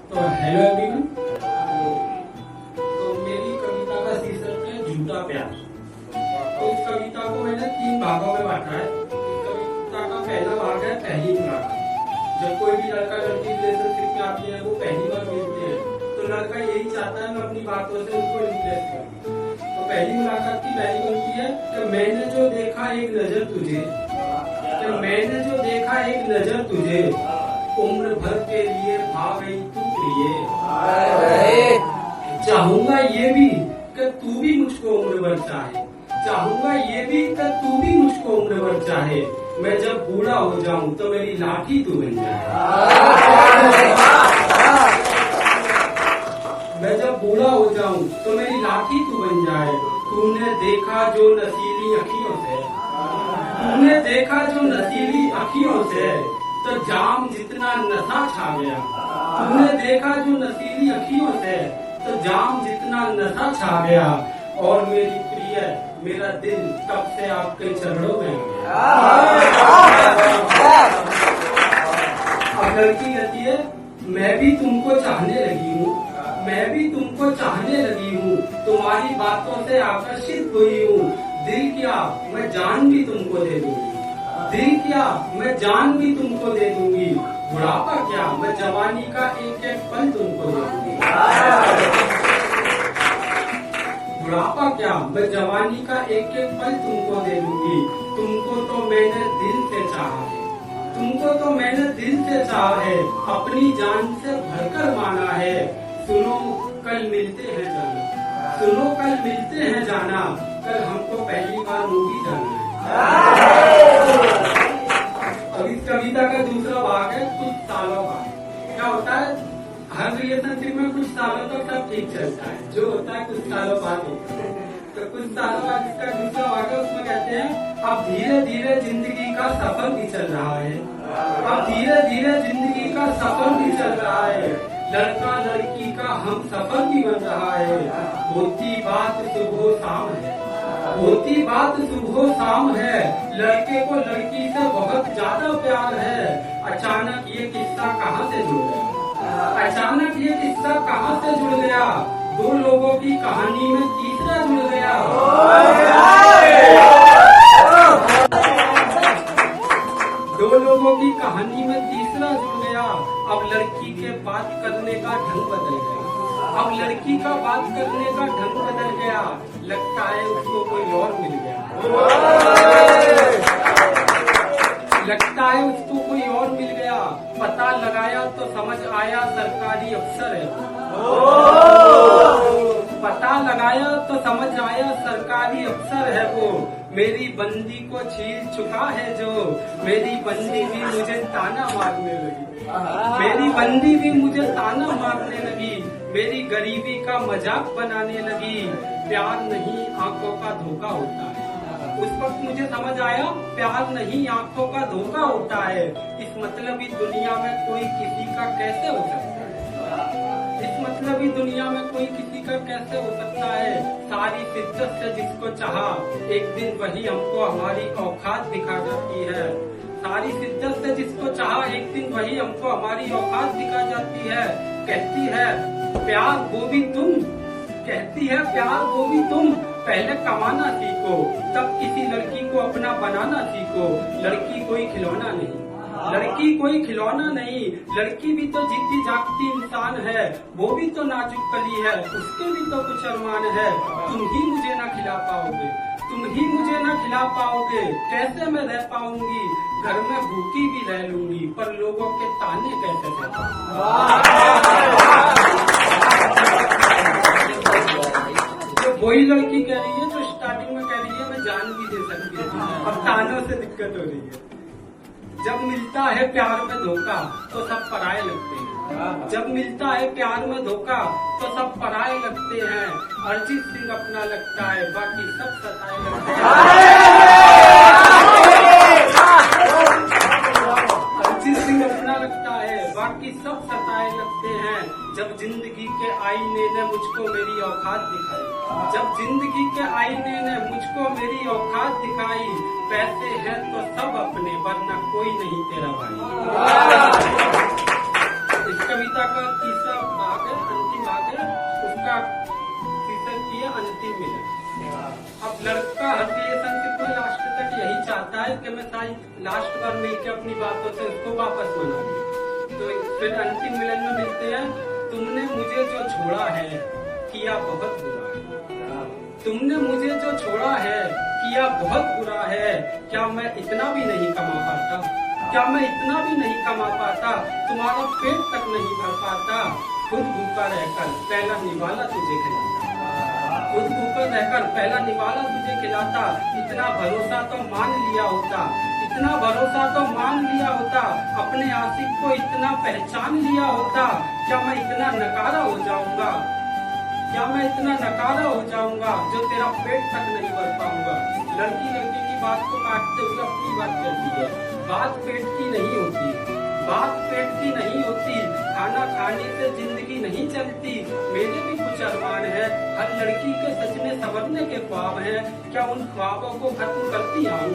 तो hello everyone. तो मेरी कविता का शीर्षक है झूठा प्यार। तो इस कविता को मैंने 3 भागों में बांटा है। इस कविता का पहला भाग है पहली मुलाकात। जब कोई भी लड़का लड़की रिलेशनशिप में आते हैं, वो पहली बार मिलते हैं, तो लड़का यही चाहता है मैं अपनी बातों से उसको इम्प्रेस करूं। तो पहली मुलाकात की पहली पंक्ति है कि मैंने जो देखा एक नजर तुझे, कि मैंने जो देखा एक नजर तुझे, उम्र भर के लिए भा गई तू प्रिय। चाहूंगा ये भी कि तू भी मुझको उम्र भर चाहे, चाहूंगा ये भी कि तू भी मुझको उम्र भर चाहे। मैं जब बूढ़ा हो जाऊं तो मेरी लाठी तू बन जाए। मैं जब बूढ़ा हो जाऊं तो मेरी लाठी तू बन जाए। तूने देखा जो नशीली अखियों से, तूने देखा जो नशीली अखियों से, तो जाम जितना नशा छा गया। तूने देखा जो नशीली अखियों से, तो जाम जितना नशा छा गया। और मेरी प्रिय मेरा दिल तब से आपके चरणों में अब लड़की कहती है मैं भी तुमको चाहने लगी हूँ, मैं भी तुमको चाहने लगी हूँ, तुम्हारी बातों से आकर्षित हुई हूँ। दिल क्या मैं जान भी तुमको दे दूंगी, दिल क्या मैं जान भी तुमको दे दूंगी। बुढ़ापा क्या मैं जवानी का एक एक पल तुमको दे दूंगी। बुढ़ापा क्या मैं जवानी का एक एक पल तुमको दे दूंगी। तुमको तो मैंने दिल से चाहा है, तुमको तो मैंने दिल से चाहा है, अपनी जान से भरकर माना है। सुनो कल मिलते हैं जाना, सुनो कल मिलते हैं जाना, कल हमको पहली बार मूवी जाना है। अब इस कविता का दूसरा भाग है कुछ सालों का। क्या होता है हर रिलेशनशिप में कुछ सालों तक सब ठीक चलता है, जो होता है कुछ सालों बाद होता है। तो कुछ सालों बाद इसका दूसरा भाग है, उसमें कहते हैं अब धीरे धीरे जिंदगी का सफर भी चल रहा है, अब धीरे धीरे जिंदगी का सफर भी चल रहा है। लड़का लड़की का हम सफर भी बन रहा है। होती बात सुबह शाम है, होती बात सुबह शाम है। लड़के को लड़की से बहुत ज्यादा प्यार है। अचानक ये किस्सा कहाँ से जुड़ गया, अचानक ये किस्सा कहाँ से जुड़ गया। दो लोगों की कहानी में तीसरा जुड़ गया। दो लोगों की कहानी में तीसरा जुड़ गया। अब लड़की के बात करने का ढंग बदल गया, अब लड़की का बात करने का ढंग बदल गया। लगता है उसको कोई और मिल गया, लगता है उसको कोई और मिल गया। पता लगाया तो समझ आया सरकारी अफसर है, पता लगाया तो समझ आया सरकारी अफसर है वो। मेरी बंदी को छीन चुका है जो, मेरी बंदी भी मुझे ताना मारने लगी, मेरी बंदी भी मुझे ताना मारने लगी। मेरी गरीबी का मजाक बनाने लगी। प्यार नहीं आंखों का धोखा होता है। उस वक्त मुझे समझ आया प्यार नहीं आंखों का धोखा होता है। इस मतलबी दुनिया में कोई किसी का कैसे हो सकता है, इस मतलबी दुनिया में कोई किसी का कैसे हो सकता है। सारी शिद्दत से जिसको चाहा एक दिन वही हमको हमारी औकात दिखा जाती है। सारी शिद्दत से जिसको चाहा एक दिन वही हमको हमारी औकात दिखा जाती है। कहती है प्यार वो भी तुम, कहती है प्यार वो भी तुम। पहले कमाना सीखो तब किसी लड़की को अपना बनाना सीखो। लड़की कोई खिलौना नहीं, लड़की कोई खिलौना नहीं। लड़की भी तो जीती जागती इंसान है, वो भी तो नाजुक कली है, उसके भी तो कुछ अरमान है। तुम ही मुझे ना खिला पाओगे, तुम ही मुझे ना खिला पाओगे। कैसे मैं रह पाऊंगी, घर में भूखी भी रह लूंगी, पर लोगों के ताने कैसे सह तो वही लड़की कह रही है जो स्टार्टिंग में कह रही है मैं जान भी दे सकती हूँ, अब तानों से दिक्कत हो रही है। जब मिलता है प्यार में धोखा तो सब पराये लगते हैं, जब मिलता है प्यार में धोखा तो सब पराये लगते हैं। अरिजीत सिंह अपना लगता है बाकी सब सताए लगते हैं। अरिजीत सिंह अपना लगता है बाकी सब सताए लगते हैं। जब जिंदगी के आईने ने मुझको मेरी औकात दिखाई, जब जिंदगी के आईने ने मुझको मेरी औकात दिखाई। पैसे हैं तो सब अपने वरना कोई नहीं तेरा भाई। इसका कविता का तीसरा भाग है, अंतिम भाग है, उसका शीर्षक की है अंतिम मिलन। अब लड़का हर रिलेशनशिप में लास्ट तक यही चाहता है कि मैं सारी लास्ट बार मिलकर अपनी बातों से उसको वापस मना लूं। तो फिर अंतिम मिलन में मिलते हैं। तुमने मुझे जो छोड़ा है किया बहुत बुरा है, तुमने मुझे जो छोड़ा है किया बहुत बुरा है। क्या मैं इतना भी नहीं कमा पाता, क्या मैं इतना भी नहीं कमा पाता, तुम्हारा पेट तक नहीं भर पाता। खुद भूखा रहकर पहला निवाला तुझे खिलाता, खुद भूखा रहकर पहला निवाला तुझे खिलाता। इतना भरोसा तो मान लिया होता, इतना भरोसा तो मान लिया होता, अपने आशिक को इतना पहचान लिया होता। क्या मैं इतना नकारा हो जाऊंगा, क्या मैं इतना नकारा हो जाऊंगा जो तेरा पेट तक नहीं भर पाऊंगा। लड़की लड़की की बात को काटते हुए अपनी बात करती है। बात पेट की नहीं होती, बात पेट की नहीं होती, खाना खाने से जिंदगी नहीं चलती। मेरे भी कुछ अरमान है, हर लड़की के सजने संवरने के ख्वाब हैं। क्या उन ख्वाबों को खत्म करती आऊं,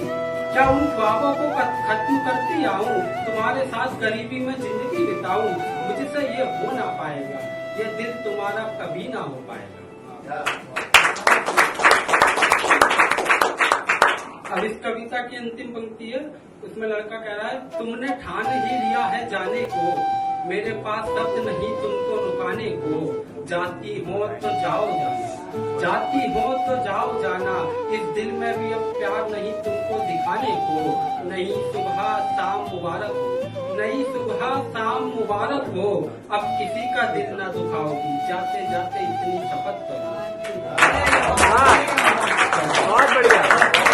क्या उन ख्वाबों को खत्म करती आऊं, तुम्हारे साथ गरीबी में जिंदगी बिताऊं। मुझसे ये हो ना पाएगा, ये दिल तुम्हारा कभी ना हो पाएगा। अब इस कविता की अंतिम पंक्ति है, उसमें लड़का कह रहा है, तुमने ठान ही लिया है जाने को, मेरे पास शब्द नहीं तुमको रुकाने को। जाती हो तो जाओ जाना, जाती हो तो जाओ जाना, इस दिल में भी अब प्यार नहीं तुमको दिखाने को। नई सुबह शाम मुबारक हो, नई सुबह शाम मुबारक हो, अब किसी का दिल ना दुखाओगी, जाते जाते इतनी शपथ करो। बहुत बढ़िया।